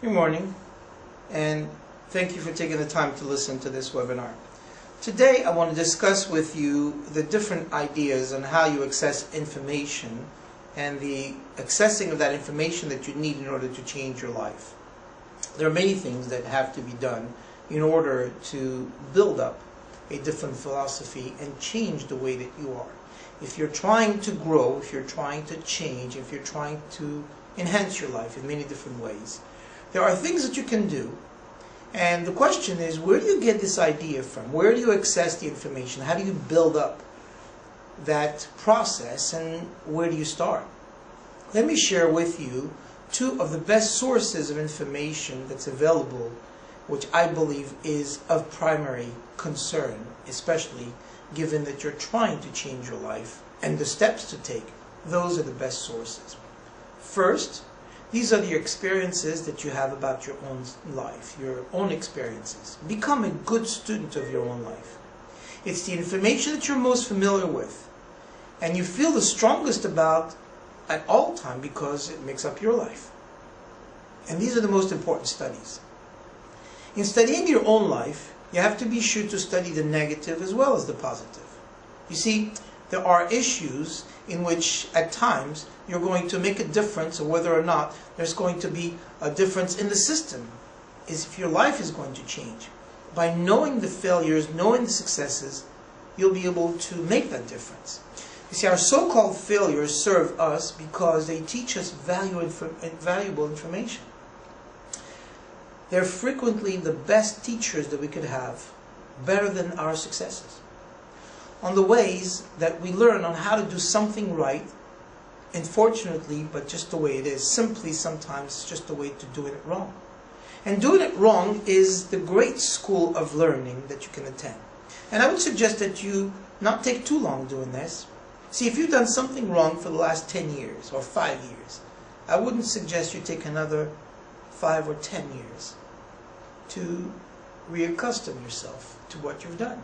Good morning, and thank you for taking the time to listen to this webinar. Today I want to discuss with you the different ideas on how you access information and the accessing of that information that you need in order to change your life. There are many things that have to be done in order to build up a different philosophy and change the way that you are. If you're trying to grow, if you're trying to change, if you're trying to enhance your life in many different ways, there are things that you can do, and the question is, where do you get this idea from? Where do you access the information? How do you build up that process, and where do you start? Let me share with you two of the best sources of information that's available, which I believe is of primary concern, especially given that you're trying to change your life and the steps to take. Those are the best sources. First, these are the experiences that you have about your own life, your own experiences. Become a good student of your own life. It's the information that you're most familiar with and you feel the strongest about at all time because it makes up your life. And these are the most important studies. In studying your own life, you have to be sure to study the negative as well as the positive. You see, there are issues in which at times you're going to make a difference, or whether or not there's going to be a difference in the system, is if your life is going to change. By knowing the failures, knowing the successes, you'll be able to make that difference. You see, our so-called failures serve us because they teach us valuable information. They're frequently the best teachers that we could have, better than our successes, on the ways that we learn on how to do something right. Unfortunately, but just the way it is, simply sometimes just the way to doing it wrong. And doing it wrong is the great school of learning that you can attend. And I would suggest that you not take too long doing this. See, if you've done something wrong for the last 10 years or 5 years, I wouldn't suggest you take another 5 or 10 years to reaccustom yourself to what you've done.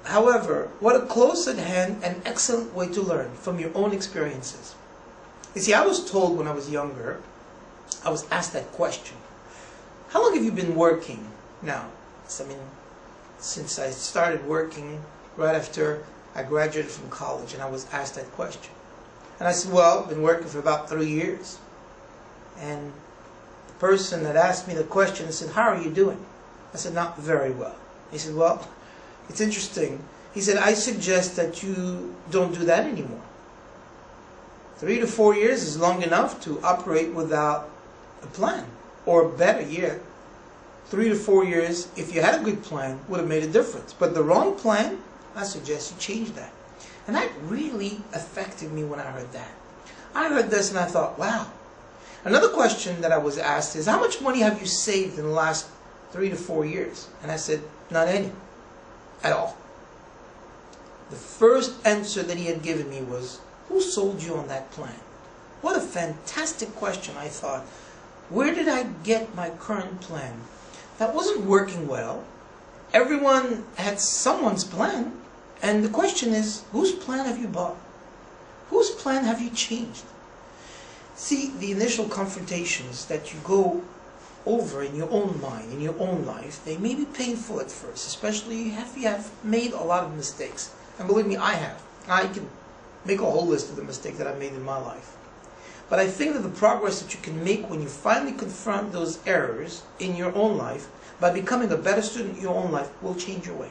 However, what a close at hand and excellent way to learn from your own experiences. You see, I was told when I was younger, I was asked that question, how long have you been working now? Since I started working right after I graduated from college, and I was asked that question. And I said, well, I've been working for about 3 years. And the person that asked me the question said, how are you doing? I said, not very well. He said, well, it's interesting. He said, I suggest that you don't do that anymore. 3 to 4 years is long enough to operate without a plan. Or better yet, 3 to 4 years, if you had a good plan, would have made a difference. But the wrong plan, I suggest you change that. And that really affected me when I heard that. I heard this and I thought, wow. Another question that I was asked is, how much money have you saved in the last 3 to 4 years? And I said, not any. At all. The first answer that he had given me was, who sold you on that plan? What a fantastic question, I thought. Where did I get my current plan? That wasn't working well. Everyone had someone's plan. And the question is, whose plan have you bought? Whose plan have you changed? See, the initial confrontations that you go over in your own mind, in your own life, they may be painful at first, especially if you have made a lot of mistakes. And believe me, I have. I can make a whole list of the mistakes that I've made in my life. But I think that the progress that you can make when you finally confront those errors in your own life, by becoming a better student in your own life, will change your way.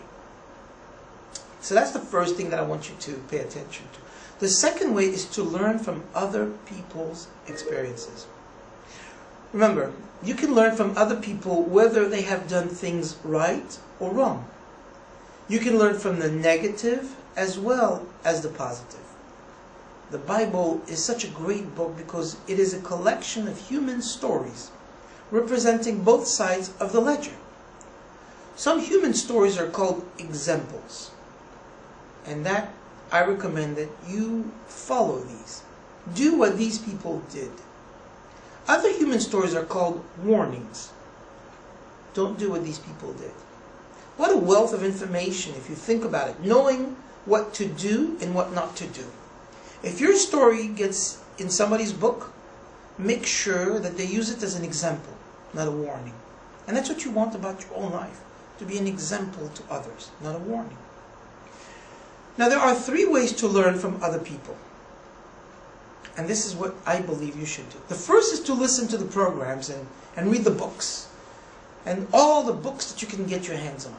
So that's the first thing that I want you to pay attention to. The second way is to learn from other people's experiences. Remember, you can learn from other people whether they have done things right or wrong. You can learn from the negative as well as the positive. The Bible is such a great book because it is a collection of human stories representing both sides of the ledger. Some human stories are called examples, and that I recommend that you follow these. Do what these people did. Other human stories are called warnings. Don't do what these people did. What a wealth of information if you think about it, knowing what to do and what not to do. If your story gets in somebody's book, make sure that they use it as an example, not a warning. And that's what you want about your own life, to be an example to others, not a warning. Now, there are 3 ways to learn from other people. And this is what I believe you should do. The first is to listen to the programs and read the books. And all the books that you can get your hands on.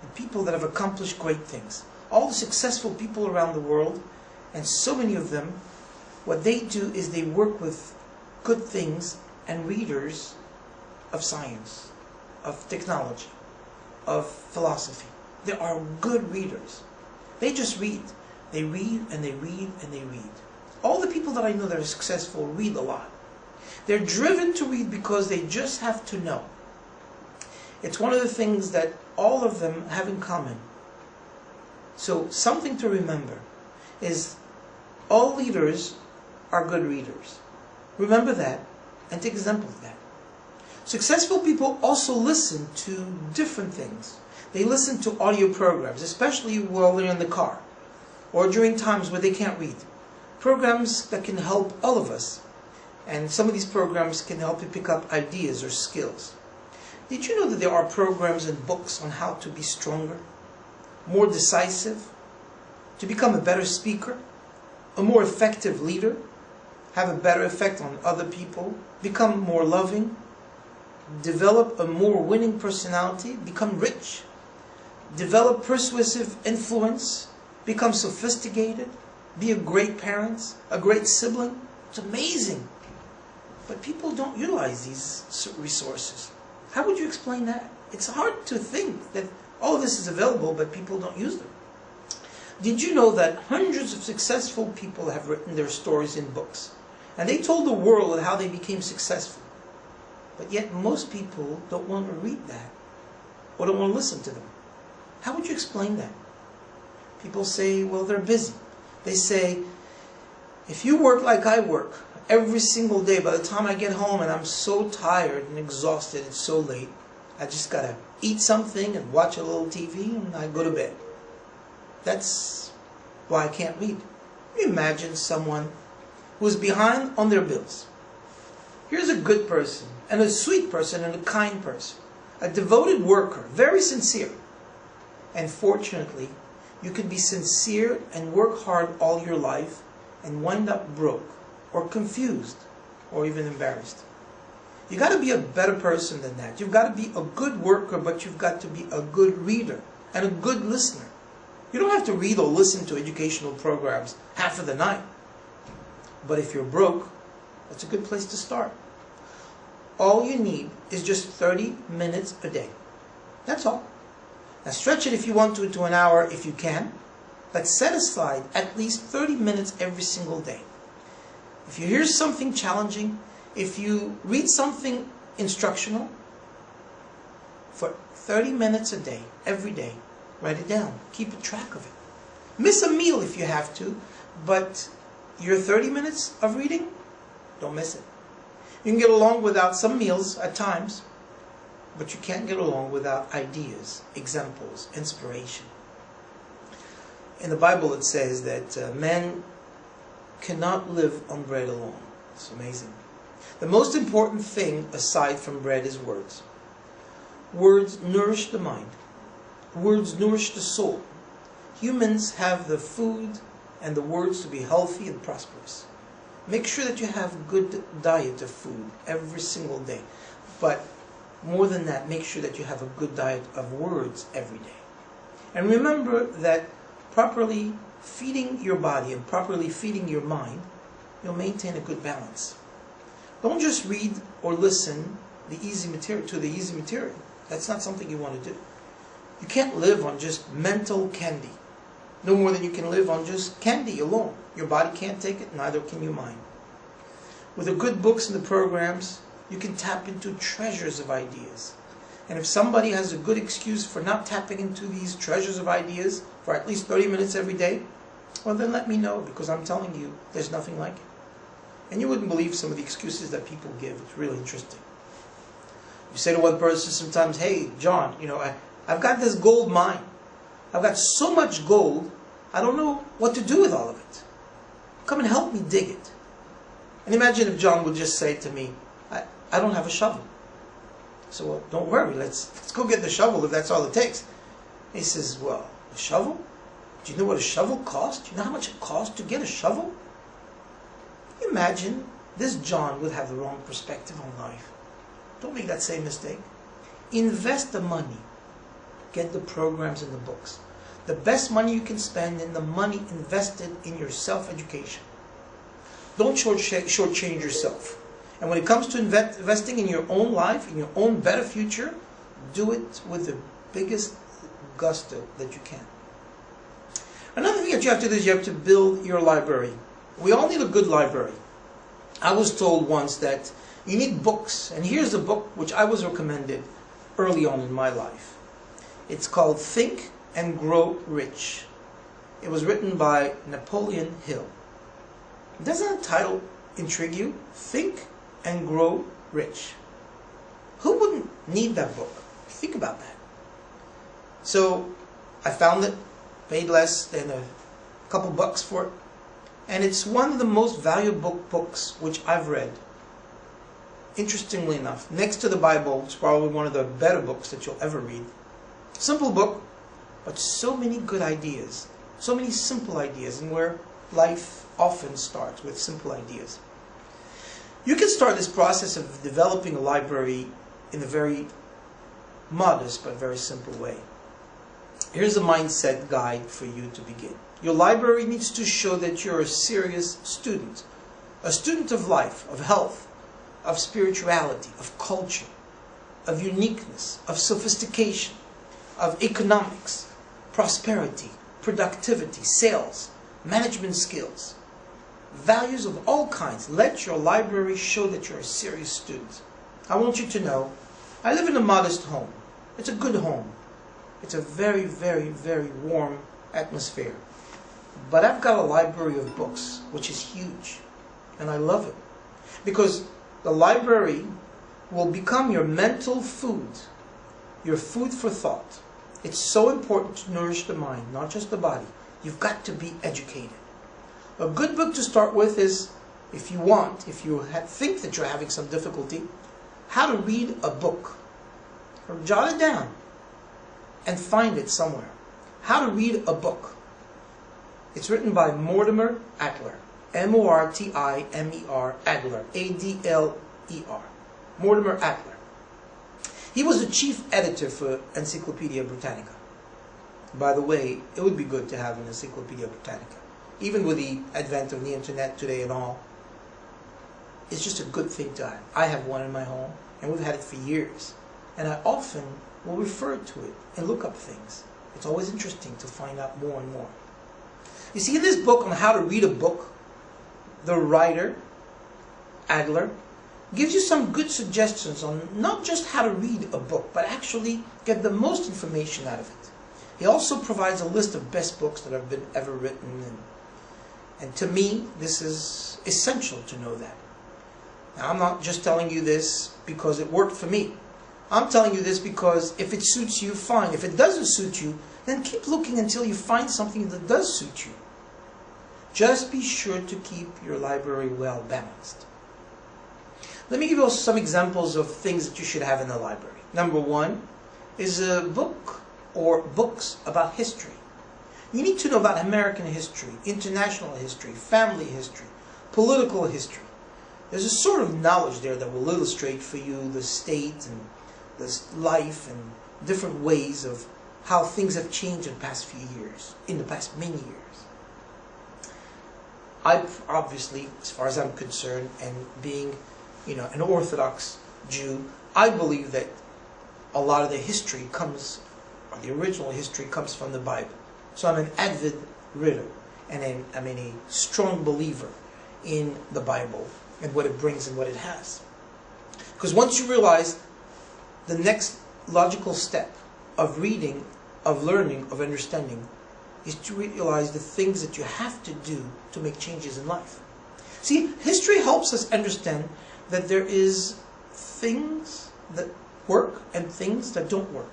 And people that have accomplished great things. All the successful people around the world, and so many of them, what they do is they work with good things and readers of science, of technology, of philosophy. They are good readers. They just read. They read and they read and they read. All the people that I know that are successful read a lot. They're driven to read because they just have to know. It's one of the things that all of them have in common. So something to remember is all leaders are good readers. Remember that and take example of that. Successful people also listen to different things. They listen to audio programs, especially while they're in the car or during times where they can't read. Programs that can help all of us. And some of these programs can help you pick up ideas or skills. Did you know that there are programs and books on how to be stronger, more decisive, to become a better speaker, a more effective leader, have a better effect on other people, become more loving, develop a more winning personality, become rich, develop persuasive influence, become sophisticated, be a great parent, a great sibling? It's amazing. But people don't utilize these resources. How would you explain that? It's hard to think that all this is available, but people don't use them. Did you know that hundreds of successful people have written their stories in books? And they told the world how they became successful. But yet most people don't want to read that or don't want to listen to them. How would you explain that? People say, well, they're busy. They say, if you work like I work every single day, by the time I get home and I'm so tired and exhausted, it's so late, I just got to eat something and watch a little TV and I go to bed. That's why I can't read. Can you imagine someone who's behind on their bills? Here's a good person and a sweet person and a kind person, a devoted worker, very sincere. And fortunately, you can be sincere and work hard all your life and wind up broke or confused or even embarrassed. You got to be a better person than that. You've got to be a good worker, but you've got to be a good reader and a good listener. You don't have to read or listen to educational programs half of the night. But if you're broke, that's a good place to start. All you need is just 30 minutes a day. That's all. Now stretch it if you want to an hour if you can, but set aside at least 30 minutes every single day. If you hear something challenging, if you read something instructional, for 30 minutes a day, every day, write it down. Keep a track of it. Miss a meal if you have to, but your 30 minutes of reading, don't miss it. You can get along without some meals at times, but you can't get along without ideas, examples, inspiration. In the Bible it says that man cannot live on bread alone. It's amazing. The most important thing aside from bread is words. Words nourish the mind. Words nourish the soul. Humans have the food and the words to be healthy and prosperous. Make sure that you have a good diet of food every single day. But more than that, make sure that you have a good diet of words every day. And remember that properly feeding your body and properly feeding your mind, you'll maintain a good balance. Don't just read or listen to the easy material. That's not something you want to do. You can't live on just mental candy. No more than you can live on just candy alone. Your body can't take it, neither can your mind. With the good books and the programs, you can tap into treasures of ideas. And if somebody has a good excuse for not tapping into these treasures of ideas for at least 30 minutes every day, well then let me know, because I'm telling you, there's nothing like it. And you wouldn't believe some of the excuses that people give. It's really interesting. You say to one person sometimes, hey, John, I've got this gold mine. I've got so much gold, I don't know what to do with all of it. Come and help me dig it. And imagine if John would just say to me, I don't have a shovel. So, well, don't worry, let's go get the shovel if that's all it takes. He says, well, a shovel? Do you know what a shovel costs? Do you know how much it costs to get a shovel? Can you imagine this John would have the wrong perspective on life. Don't make that same mistake. Invest the money. Get the programs and the books. The best money you can spend in the money invested in your self-education. Don't shortchange yourself. And when it comes to investing in your own life, in your own better future, do it with the biggest gusto that you can. Another thing that you have to do is you have to build your library. We all need a good library. I was told once that you need books, and here's a book which I was recommended early on in my life. It's called Think and Grow Rich. It was written by Napoleon Hill. Doesn't that title intrigue you? Think and Grow Rich. Who wouldn't need that book? Think about that. So I found it, paid less than a couple bucks for it, and it's one of the most valuable books which I've read. Interestingly enough, next to the Bible, it's probably one of the better books that you'll ever read. Simple book, but so many good ideas, so many simple ideas, and where life often starts with simple ideas. You can start this process of developing a library in a very modest but very simple way. Here's a mindset guide for you to begin. Your library needs to show that you're a serious student of life, of health, of spirituality, of culture, of uniqueness, of sophistication, of economics, prosperity, productivity, sales, management skills, values of all kinds. Let your library show that you're a serious student. I want you to know, I live in a modest home. It's a good home. It's a very, very, very warm atmosphere. But I've got a library of books, which is huge. And I love it. Because the library will become your mental food, your food for thought. It's so important to nourish the mind, not just the body. You've got to be educated. A good book to start with is, if you think that you're having some difficulty, how to read a book. Or jot it down and find it somewhere. How to read a book. It's written by Mortimer Adler. M-O-R-T-I-M-E-R, Adler, A-D-L-E-R. Mortimer Adler. He was the chief editor for Encyclopedia Britannica. By the way, it would be good to have an Encyclopedia Britannica. Even with the advent of the internet today and all, it's just a good thing to have. I have one in my home, and we've had it for years. And I often will refer to it and look up things. It's always interesting to find out more and more. You see, in this book on how to read a book, the writer, Adler, gives you some good suggestions on not just how to read a book, but actually get the most information out of it. He also provides a list of best books that have been ever written, and to me, this is essential to know that. Now, I'm not just telling you this because it worked for me. I'm telling you this because if it suits you, fine. If it doesn't suit you, then keep looking until you find something that does suit you. Just be sure to keep your library well balanced. Let me give you some examples of things that you should have in the library. Number one is a book or books about history. You need to know about American history, international history, family history, political history. There's a sort of knowledge there that will illustrate for you the state and the life and different ways of how things have changed in the past few years, in the past many years. I obviously, as far as I'm concerned, and being, an Orthodox Jew, I believe that a lot of the history comes, or the original history comes from the Bible. So I'm an avid reader, and I'm a strong believer in the Bible and what it brings and what it has. Because once you realize the next logical step of reading, of learning, of understanding, is to realize the things that you have to do to make changes in life. See, history helps us understand that there is things that work and things that don't work.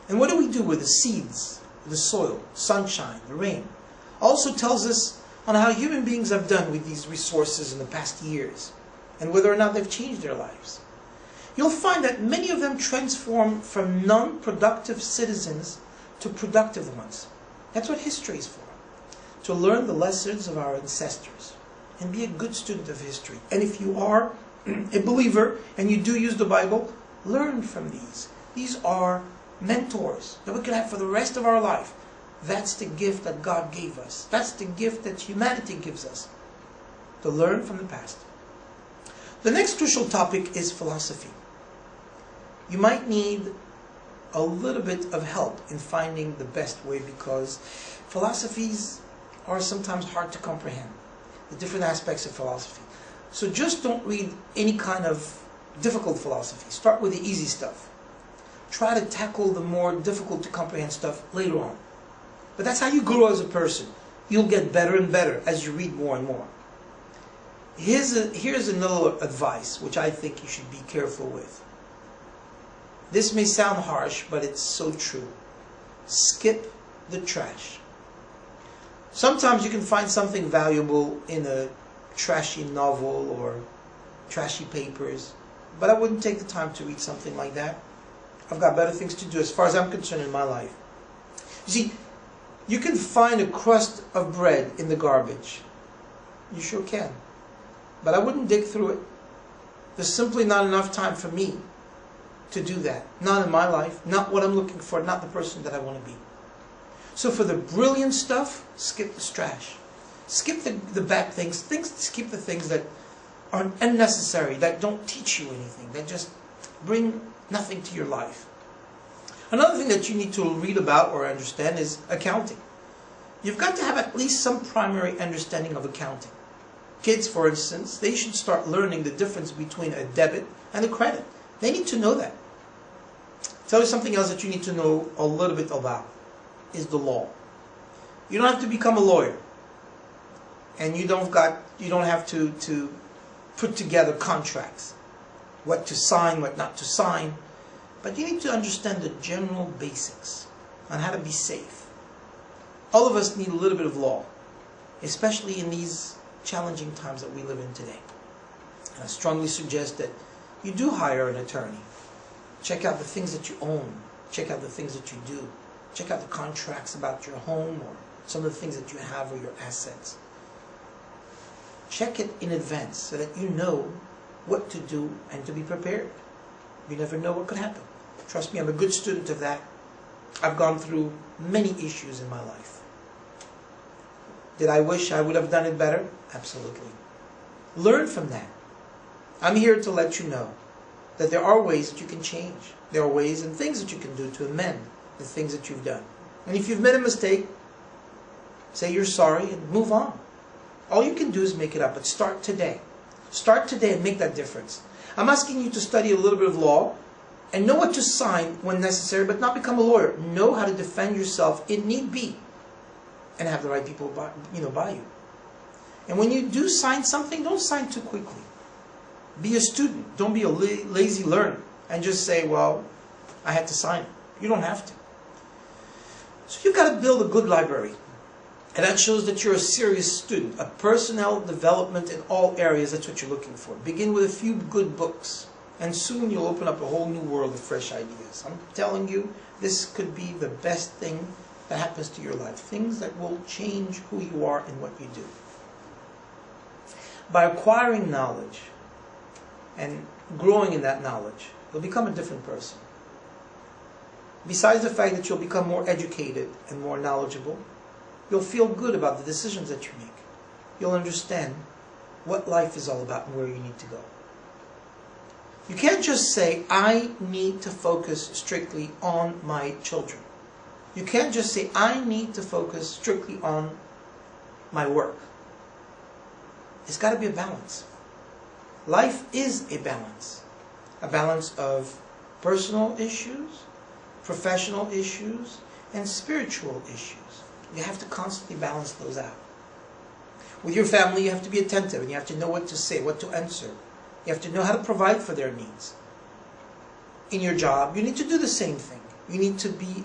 And what do we do with the seeds, the soil, sunshine, the rain? Also tells us on how human beings have done with these resources in the past years and whether or not they've changed their lives, you'll find that many of them transform from non-productive citizens to productive ones. That's what history is for, to learn the lessons of our ancestors and be a good student of history. And if you are a believer and you do use the Bible, learn from these. These are mentors that we can have for the rest of our life. That's the gift that God gave us. That's the gift that humanity gives us, to learn from the past. The next crucial topic is philosophy. You might need a little bit of help in finding the best way, because philosophies are sometimes hard to comprehend, the different aspects of philosophy. So just don't read any kind of difficult philosophy. Start with the easy stuff. Try to tackle the more difficult to comprehend stuff later on. But that's how you grow as a person. You'll get better and better as you read more and more. Here's another advice which I think you should be careful with. This may sound harsh, but it's so true. Skip the trash. Sometimes you can find something valuable in a trashy novel or trashy papers, but I wouldn't take the time to read something like that. I've got better things to do as far as I'm concerned in my life. You see, you can find a crust of bread in the garbage. You sure can. But I wouldn't dig through it. There's simply not enough time for me to do that. Not in my life, not what I'm looking for, not the person that I want to be. So for the brilliant stuff, skip the trash. Skip the bad things. Skip the things that are unnecessary, that don't teach you anything, that just bring nothing to your life. Another thing that you need to read about or understand is accounting. You've got to have at least some primary understanding of accounting. Kids, for instance, they should start learning the difference between a debit and a credit. They need to know that. Tell you something else that you need to know a little bit about is the law. You don't have to become a lawyer, and you don't have to put together contracts, what to sign, what not to sign, but you need to understand the general basics on how to be safe. All of us need a little bit of law, especially in these challenging times that we live in today. And I strongly suggest that you do hire an attorney. Check out the things that you own. Check out the things that you do. Check out the contracts about your home or some of the things that you have or your assets. Check it in advance so that you know what to do and to be prepared. You never know what could happen. Trust me, I'm a good student of that. I've gone through many issues in my life. Did I wish I would have done it better? Absolutely. Learn from that. I'm here to let you know that there are ways that you can change. There are ways and things that you can do to amend the things that you've done. And if you've made a mistake, say you're sorry and move on. All you can do is make it up, but start today. Start today and make that difference. I'm asking you to study a little bit of law and know what to sign when necessary, but not become a lawyer. Know how to defend yourself if need be, and have the right people by you. And when you do sign something, don't sign too quickly. Be a student. Don't be a lazy learner and just say, well, I had to sign it. You don't have to. So you've got to build a good library. And that shows that you're a serious student, a personnel development in all areas. That's what you're looking for. Begin with a few good books, and soon you'll open up a whole new world of fresh ideas. I'm telling you, this could be the best thing that happens to your life. Things that will change who you are and what you do. By acquiring knowledge and growing in that knowledge, you'll become a different person. Besides the fact that you'll become more educated and more knowledgeable, you'll feel good about the decisions that you make. You'll understand what life is all about and where you need to go. You can't just say, I need to focus strictly on my children. You can't just say, I need to focus strictly on my work. It's got to be a balance. Life is a balance of personal issues, professional issues, and spiritual issues. You have to constantly balance those out. With your family, you have to be attentive, and you have to know what to say, what to answer. You have to know how to provide for their needs. In your job, you need to do the same thing. You need to be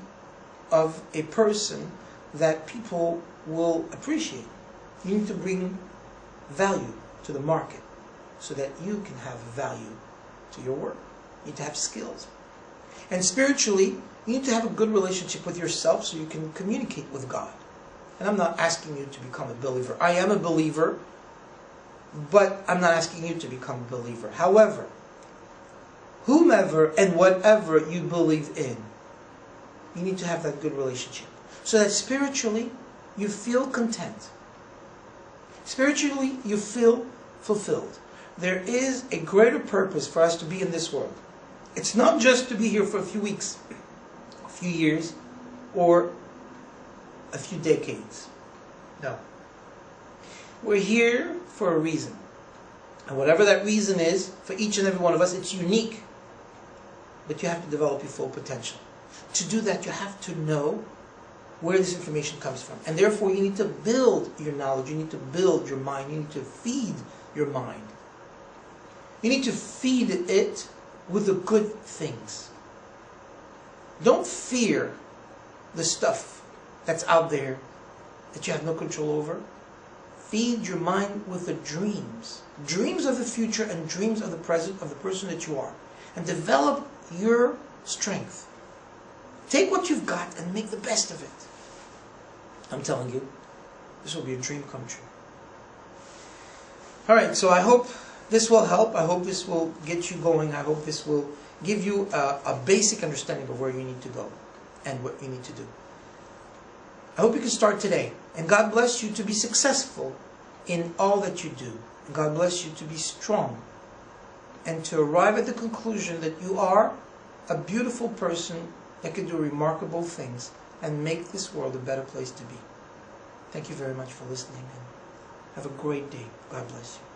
of a person that people will appreciate. You need to bring value to the market so that you can have value to your work. You need to have skills. And spiritually, you need to have a good relationship with yourself so you can communicate with God. And I'm not asking you to become a believer. I am a believer, but I'm not asking you to become a believer. However, whomever and whatever you believe in, you need to have that good relationship. So that spiritually, you feel content. Spiritually, you feel fulfilled. There is a greater purpose for us to be in this world. It's not just to be here for a few weeks, a few years, or a few decades. No. We're here for a reason. And whatever that reason is, for each and every one of us, it's unique. But you have to develop your full potential. To do that, you have to know where this information comes from. And therefore, you need to build your knowledge. You need to build your mind. You need to feed your mind. You need to feed it with the good things. Don't fear the stuff that's out there that you have no control over. Feed your mind with the dreams. Dreams of the future and dreams of the present of the person that you are. And develop your strength. Take what you've got and make the best of it. I'm telling you, this will be a dream come true. Alright, so I hope this will help. I hope this will get you going. I hope this will give you a basic understanding of where you need to go and what you need to do. I hope you can start today. And God bless you to be successful in all that you do. And God bless you to be strong and to arrive at the conclusion that you are a beautiful person that can do remarkable things and make this world a better place to be. Thank you very much for listening and have a great day. God bless you.